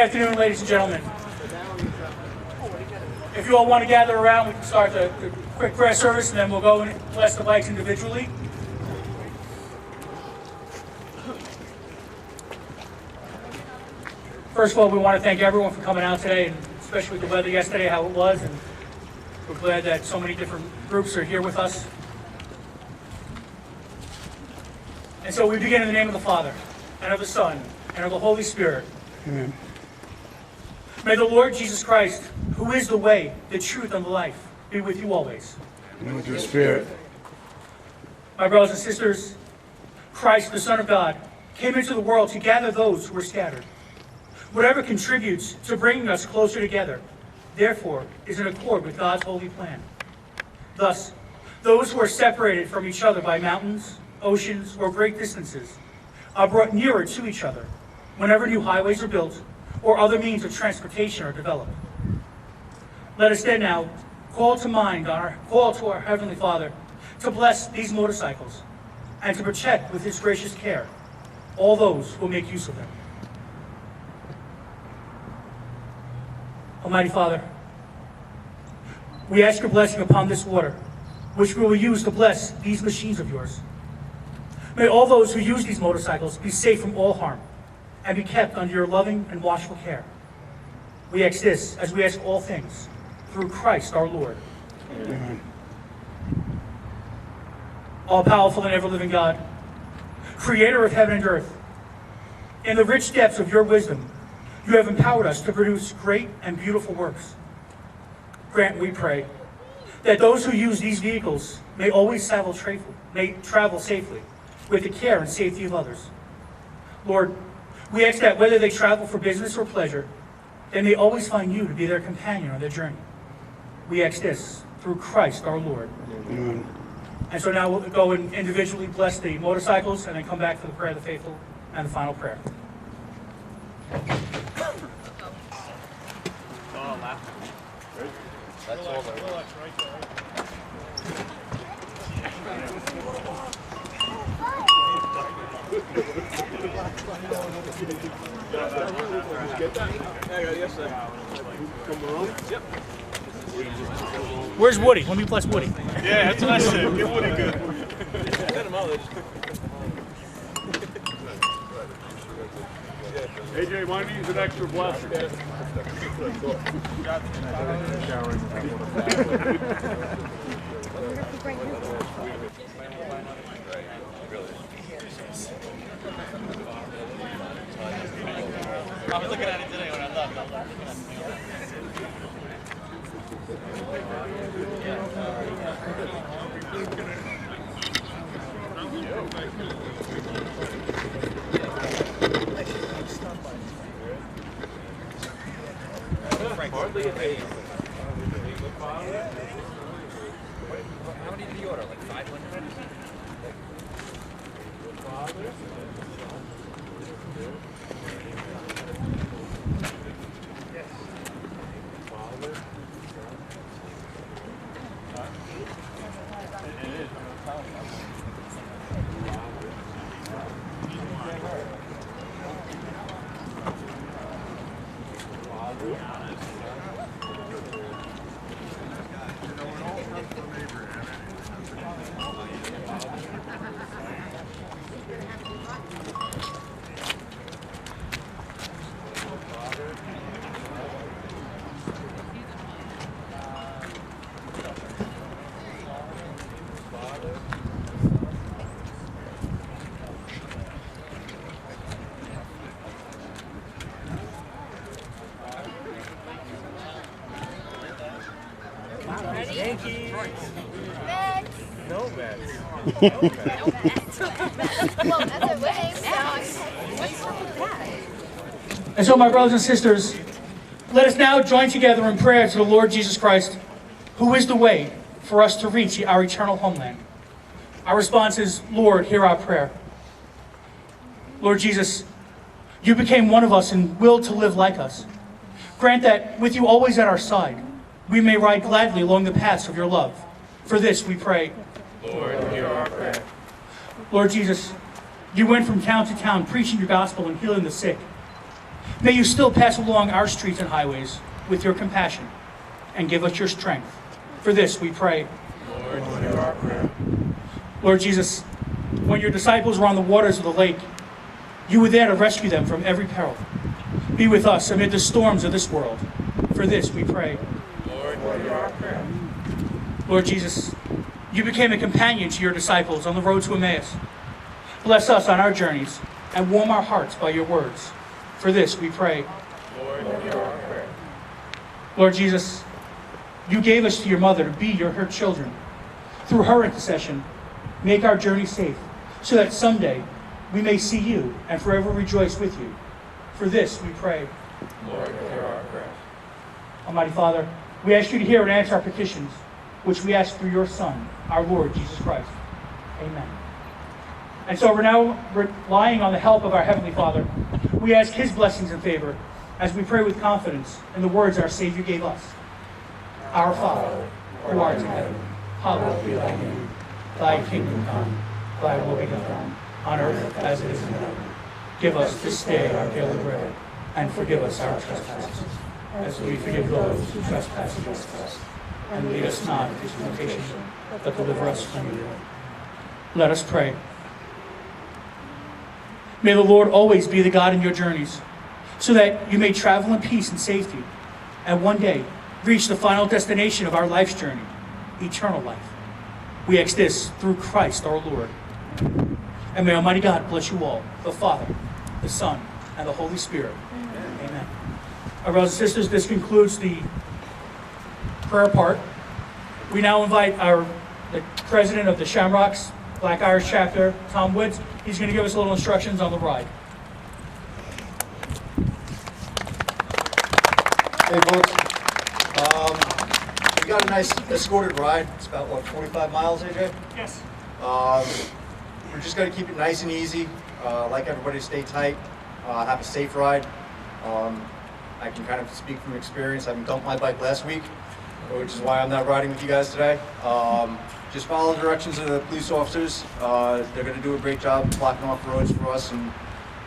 afternoon, ladies and gentlemen. If you all want to gather around, we can start the quick prayer service, and then we'll go and bless the bikes individually. First of all, we want to thank everyone for coming out today, and especially with the weather yesterday, how it was, and we're glad that so many different groups are here with us. And so we begin in the name of the Father, and of the Son, and of the Holy Spirit. Amen. May the Lord Jesus Christ, who is the way, the truth, and the life, be with you always. And with your spirit. My brothers and sisters, Christ, the Son of God, came into the world to gather those who were scattered. Whatever contributes to bringing us closer together, therefore, is in accord with God's holy plan. Thus, those who are separated from each other by mountains, oceans, or great distances are brought nearer to each other whenever new highways are built or other means of transportation are developed. Let us then now call to our Heavenly Father to bless these motorcycles and to protect with His gracious care all those who make use of them. Almighty Father, we ask your blessing upon this water, which we will use to bless these machines of yours. May all those who use these motorcycles be safe from all harm and be kept under your loving and watchful care. We ask this as we ask all things through Christ our Lord. Amen. All-powerful and ever-living God, creator of heaven and earth, in the rich depths of your wisdom, you have empowered us to produce great and beautiful works. Grant, we pray, that those who use these vehicles may always travel safely with the care and safety of others. Lord, we ask that whether they travel for business or pleasure, they may always find you to be their companion on their journey. We ask this through Christ our Lord. Amen. And so now we'll go and individually bless the motorcycles and then come back for the prayer of the faithful and the final prayer. That's all there. Where's Woody? Let me bless Woody. Yeah, that's what I said. Get Woody good. AJ, why don't you use an extra blessing? I was looking at it today when I left. Hardly a day. How many did he order? Like 500? Yankees. Mets. No, Mets. Well, that's a winning song. What's wrong with that? And so, my brothers and sisters, let us now join together in prayer to the Lord Jesus Christ, who is the way for us to reach our eternal homeland. Our response is, Lord, hear our prayer. Lord Jesus, you became one of us and willed to live like us. Grant that, with you always at our side, we may ride gladly along the paths of your love. For this we pray. Lord, hear our prayer. Lord Jesus, you went from town to town preaching your gospel and healing the sick. May you still pass along our streets and highways with your compassion and give us your strength. For this we pray. Lord Jesus, when your disciples were on the waters of the lake, you were there to rescue them from every peril. Be with us amid the storms of this world. For this we pray. Lord Jesus, you became a companion to your disciples on the road to Emmaus. Bless us on our journeys and warm our hearts by your words. For this we pray. Lord Jesus, you gave us to your mother to be her children. Through her intercession, make our journey safe, so that someday we may see you and forever rejoice with you. For this we pray. Almighty Father, we ask you to hear and answer our petitions, which we ask through your Son, our Lord Jesus Christ. Amen. And so we're now relying on the help of our Heavenly Father. We ask his blessings and favor as we pray with confidence in the words our Savior gave us. Our Father, who art in heaven, hallowed be thy name. Thy kingdom come, thy will be done, on earth as it is in heaven. Give us this day our daily bread, and forgive us our trespasses, as we forgive those who trespass against us. And lead us not into temptation, but deliver us from evil. Let us pray. May the Lord always be the God in your journeys, so that you may travel in peace and safety, and one day reach the final destination of our life's journey, eternal life. We ask this through Christ our Lord. And may Almighty God bless you all, the Father, the Son, and the Holy Spirit. Amen. Our brothers and sisters, this concludes the prayer part. We now invite the president of the Shamrocks Black Irish chapter, Tom Woods. He's going to give us a little instructions on the ride. Hey folks, we got a nice escorted ride. It's about, what, 45 miles, AJ? Yes. We're just going to keep it nice and easy. Like everybody, stay tight, have a safe ride. I can kind of speak from experience. I haven't dumped my bike last week, which is why I'm not riding with you guys today. Just follow the directions of the police officers. They're going to do a great job blocking off roads for us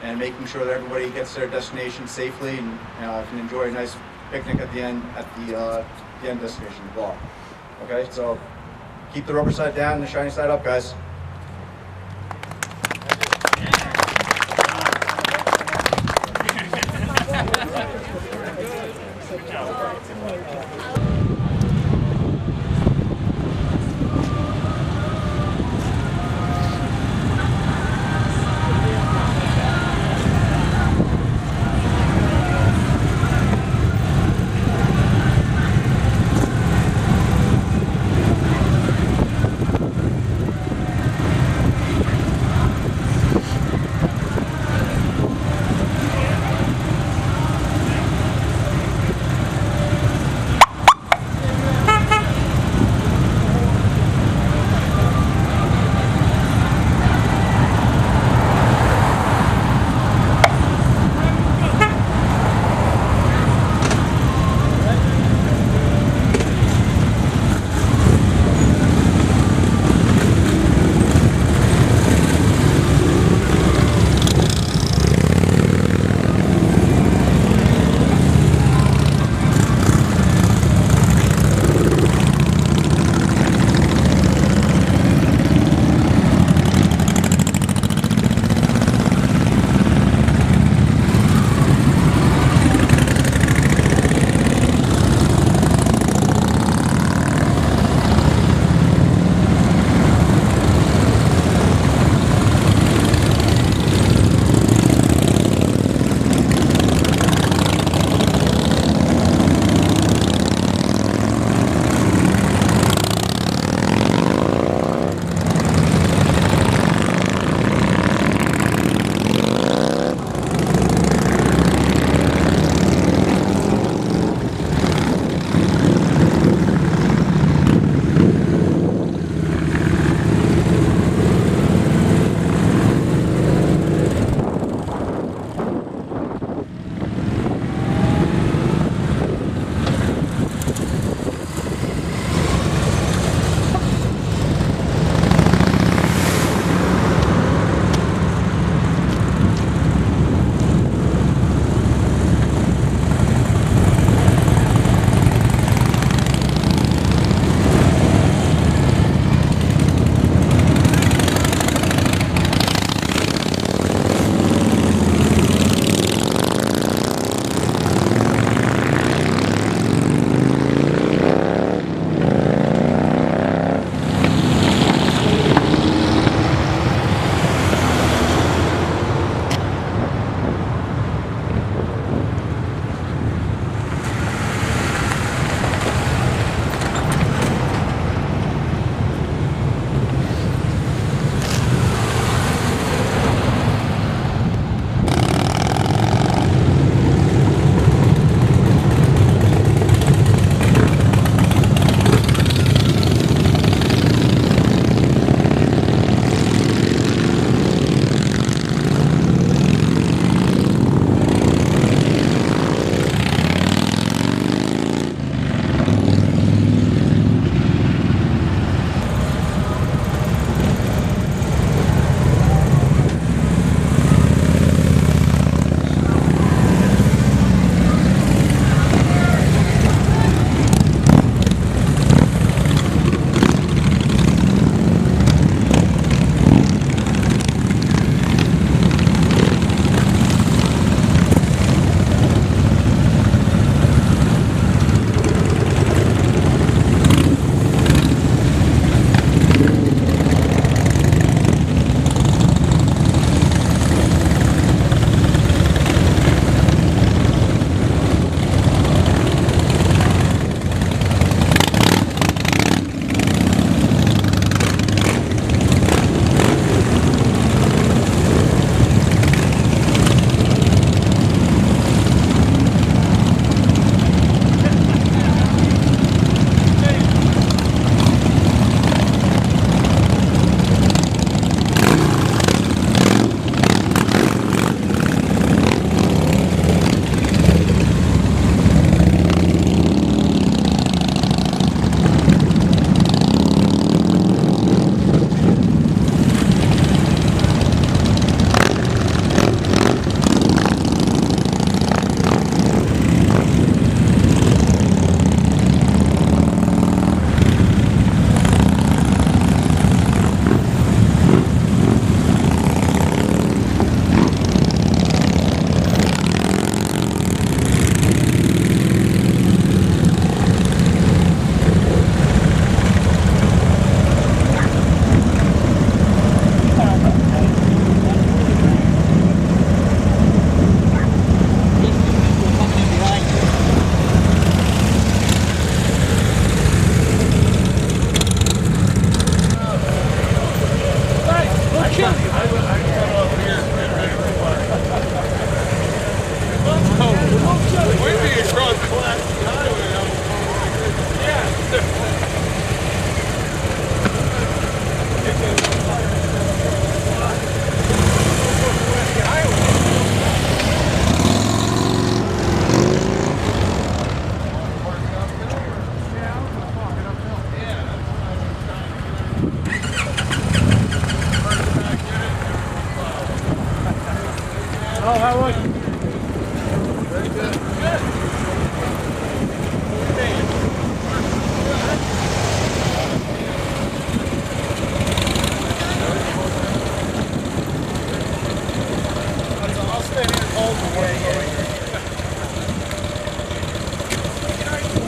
and making sure that everybody gets to their destination safely and can enjoy a nice picnic at the end destination, the block. Okay, so keep the rubber side down and the shiny side up, guys.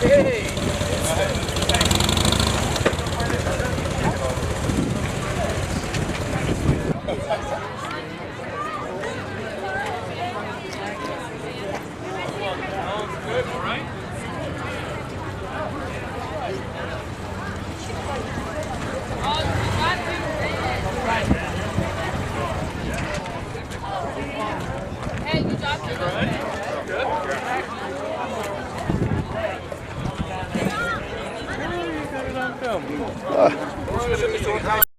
Hey, you dropped it. Good.